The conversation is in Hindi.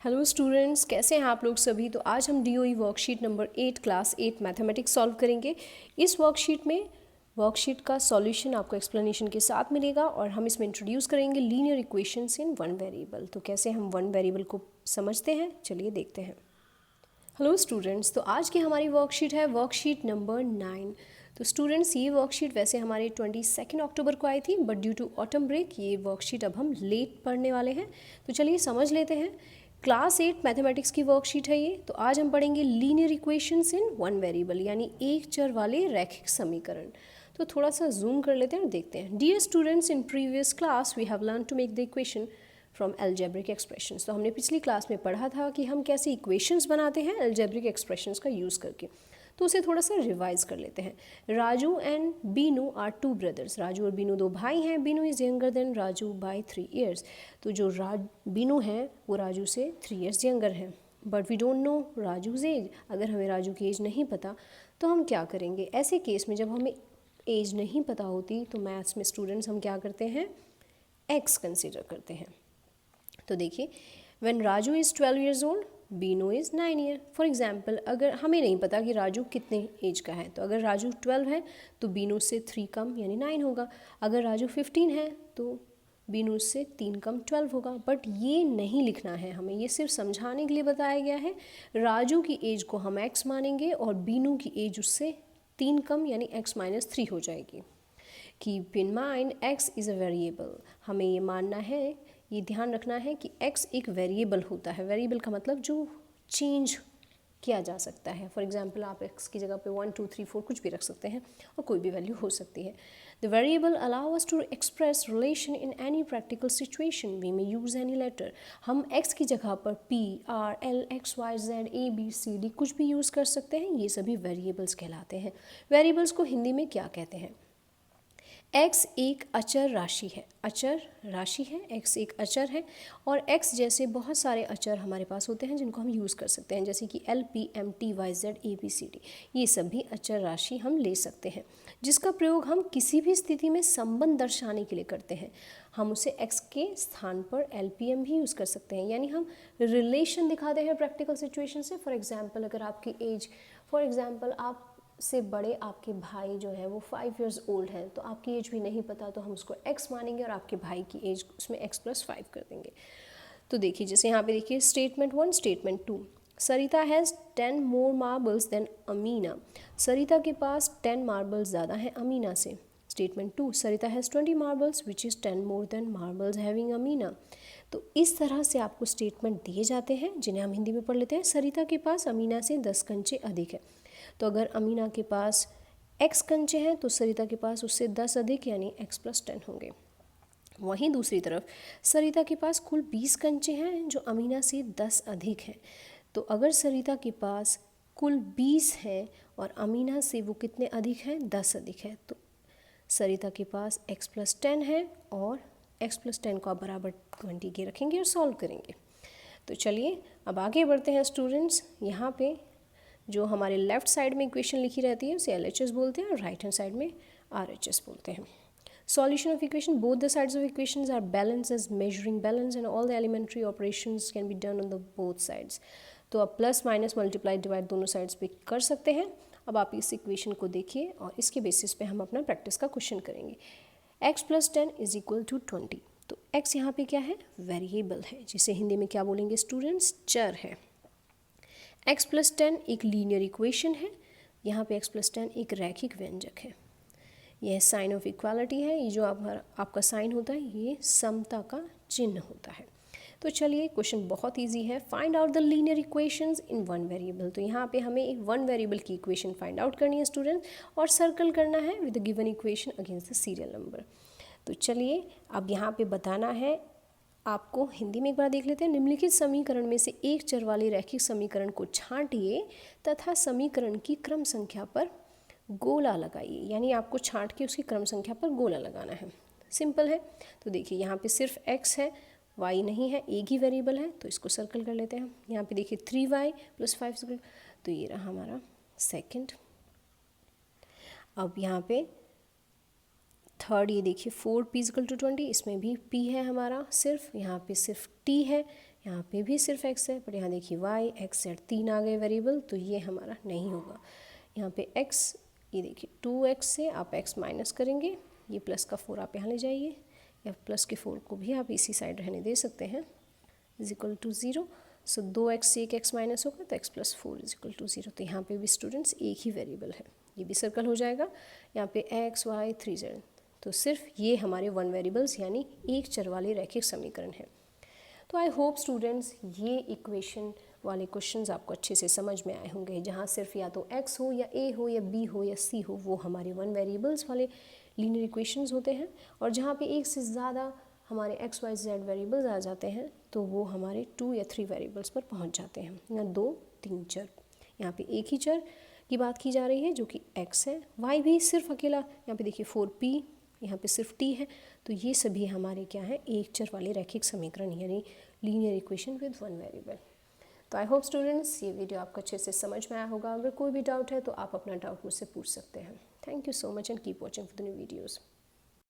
हेलो स्टूडेंट्स, कैसे हैं आप लोग सभी। तो आज हम DOE worksheet number 8 class 8 mathematics solve करेंगे। इस वर्कशीट में वर्कशीट का सॉल्यूशन आपको एक्सप्लेनेशन के साथ मिलेगा और हम इसमें इंट्रोड्यूस करेंगे linear equations in one variable. तो कैसे हम वन वेरिएबल को समझते हैं, चलिए देखते हैं। हेलो स्टूडेंट्स, तो आज की हमारी वर्कशीट है वर्कशीट नंबर 9। तो स्टूडेंट्स, ये वर्कशीट वैसे हमारे 22 अक्टूबर को आई थी, but due to autumn break ये वर्कशीट अब हम लेट पढ़ने वाले हैं। तो चलिए समझ लेते हैं। क्लास 8 मैथमेटिक्स की वर्कशीट है ये। तो आज हम पढ़ेंगे linear equations in one variable, यानी एक चर वाले रैखिक समीकरण। तो थोड़ा सा जूम कर लेते हैं और देखते हैं। Dear students, in previous class we have learn to make the equation from algebraic expressions. तो हमने पिछली क्लास में पढ़ा था कि हम कैसे इक्वेशंस बनाते हैं एल्जेब्रिक एक्सप्रेशंस का यूज़ करके। तो उसे थोड़ा सा रिवाइज कर लेते हैं। Raju and Binu are two brothers. Raju और बीनू दो भाई हैं। Binu is younger than Raju by 3 years। तो जो बीनू है वो राजू से 3 years यंगर है। But we don't know Raju's age. अगर हमें राजू की एज नहीं पता तो हम क्या करेंगे। ऐसे केस में जब हमें एज नहीं पता होती तो मैथ्स में स्टूडेंट्स हम क्या करते हैं, एक्स कंसिडर करते हैं। तो देखिए, when Raju is 12 years old, Binu is 9 year। For example, अगर हमें नहीं पता कि राजू कितने एज का है, तो अगर राजू 12 है तो बीनू से 3 कम यानी 9 होगा। अगर राजू 15 है तो बीनू से 3 कम 12 होगा। बट ये नहीं लिखना है हमें, ये सिर्फ समझाने के लिए बताया गया है। राजू की एज को हम x मानेंगे और बीनू की एज उससे 3 कम यानी x - 3 हो जाएगी। Keep in mind x is a variable. हमें ये मानना है, ये ध्यान रखना है कि x एक वेरिएबल होता है। वेरिएबल का मतलब जो चेंज किया जा सकता है। फॉर एग्जाम्पल, आप x की जगह पे 1 2 3 4 कुछ भी रख सकते हैं और कोई भी वैल्यू हो सकती है। The variable allow us to express relation in any practical situation. We may use any letter. हम x की जगह पर p, r, l, x, y, z, a, b, c, d कुछ भी यूज़ कर सकते हैं। ये सभी वेरिएबल्स कहलाते हैं। वेरिएबल्स को हिंदी में क्या कहते हैं। x एक अचर राशि है। अचर राशि है, x एक अचर है। और x जैसे बहुत सारे अचर हमारे पास होते हैं जिनको हम यूज़ कर सकते हैं, जैसे कि l, p, m, t, y, z, a, b, c, d। ये सभी अचर राशि हम ले सकते हैं, जिसका प्रयोग हम किसी भी स्थिति में संबंध दर्शाने के लिए करते हैं। हम उसे x के स्थान पर l, p, m भी यूज़ कर सकते हैं, यानी हम रिलेशन दिखाते हैं प्रैक्टिकल सिचुएशन से। फॉर एग्जाम्पल, अगर आपकी एज, फॉर एग्जाम्पल आप से बड़े आपके भाई जो है वो 5 years old हैं, तो आपकी एज भी नहीं पता तो हम उसको x मानेंगे और आपके भाई की एज उसमें x + 5 कर देंगे। तो देखिए, जैसे यहाँ पे देखिए statement 1, statement 2। Sarita has 10 more marbles than Amina. Sarita के पास 10 मार्बल्स ज़्यादा हैं अमीना से। Statement 2, Sarita has 20 marbles which is 10 more than marbles having Amina. तो इस तरह से आपको स्टेटमेंट दिए जाते हैं जिन्हें हम हिंदी में पढ़ लेते हैं। सरिता के पास अमीना से 10 कंचे अधिक है। तो अगर अमीना के पास x कंचे हैं तो सरिता के पास उससे 10 अधिक यानी x + 10 होंगे। वहीं दूसरी तरफ सरिता के पास कुल 20 कंचे हैं जो अमीना से 10 अधिक हैं। तो अगर सरिता के पास कुल 20 हैं और अमीना से वो कितने अधिक हैं, 10 अधिक है, तो सरिता के पास x + 10 है और x + 10 को आप बराबर 20 के रखेंगे और सॉल्व करेंगे। तो चलिए अब आगे बढ़ते हैं स्टूडेंट्स। यहाँ पे जो हमारे लेफ्ट साइड में इक्वेशन लिखी रहती है उसे LHS बोलते हैं और राइट हैंड साइड में RHS बोलते हैं। Solution of equation, both the sides of equations are balance as measuring balance and all the elementary operations can be done on the both sides. तो आप प्लस माइनस मल्टीप्लाई डिवाइड दोनों साइड्स पे कर सकते हैं। अब आप इस इक्वेशन को देखिए और इसके बेसिस पे हम अपना प्रैक्टिस का क्वेश्चन करेंगे। x + 10 = 20। तो x यहाँ पे क्या है, वेरिएबल है, जिसे हिंदी में क्या बोलेंगे स्टूडेंट्स, चर है। x + 10 एक लीनियर इक्वेशन है। यहाँ पे x + 10 एक रैखिक व्यंजक है। यह साइन ऑफ इक्वालिटी है। ये जो आपका साइन होता है ये समता का चिन्ह होता है। तो चलिए, क्वेश्चन बहुत इजी है। Find out the linear equations in one variable. तो यहाँ पे हमें एक वन वेरिएबल की इक्वेशन फाइंड आउट करनी है स्टूडेंट, और सर्कल करना है with the given equation against the serial number. तो चलिए अब यहाँ पे बताना है आपको। हिंदी में एक बार देख लेते हैं। निम्नलिखित समीकरण में से एक चर वाले रैखिक समीकरण को छांटिए तथा समीकरण की क्रम संख्या पर गोला लगाइए। यानी आपको छांट के उसकी क्रम संख्या पर गोला लगाना है। सिंपल है। तो देखिए, यहाँ पे सिर्फ x है, y नहीं है, एक ही वेरिएबल है, तो इसको सर्कल कर लेते हैं। यहाँ पे देखिए 3y + 5, तो ये रहा हमारा सेकंड। अब यहाँ पे थर्ड, ये देखिए 4p = 20, इसमें भी p है हमारा सिर्फ, यहाँ पे सिर्फ t है, यहाँ पे भी सिर्फ x है, बट यहाँ देखिए y, x z 3 आ गए वेरिएबल, तो ये हमारा नहीं होगा। यहाँ पे x, ये देखिए 2x से आप x माइनस करेंगे, ये प्लस का 4 आप यहाँ ले जाइए, या प्लस के 4 को भी आप इसी साइड रहने दे सकते हैं, is equal to 0। So 2x से एक x माइनस होगा तो x plus 4 is equal to 0। तो यहाँ पे भी स्टूडेंट्स एक ही वेरिएबल है, ये भी सर्कल हो जाएगा। यहाँ पे x y 3z, तो सिर्फ ये हमारे वन वेरिएबल्स यानी एक चर वाले रैखिक समीकरण है। तो आई होप स्टूडेंट्स ये इक्वेशन वाले क्वेश्चंस आपको अच्छे से समझ में आए होंगे, जहाँ सिर्फ या तो x हो या a हो या b हो या c हो, वो हमारे वन वेरिएबल्स वाले लीनियर इक्वेशंस होते हैं। और जहाँ पे एक से ज़्यादा हमारे x y z वेरिएबल्स आ जाते हैं तो वो हमारे 2 या 3 वेरिएबल्स पर पहुँच जाते हैं, या 2-3 चर। यहाँ पे एक ही चर की बात की जा रही है जो कि x है, y भी सिर्फ अकेला, यहाँ पे देखिए 4p, यहाँ पे सिर्फ t है। तो ये सभी हमारे क्या है, एक चर वाले रैखिक समीकरण यानी linear equation with one variable. तो आई होप स्टूडेंट्स ये वीडियो आपको अच्छे से समझ में आया होगा। अगर कोई भी डाउट है तो आप अपना डाउट मुझसे पूछ सकते हैं। Thank you so much and keep watching for the new videos.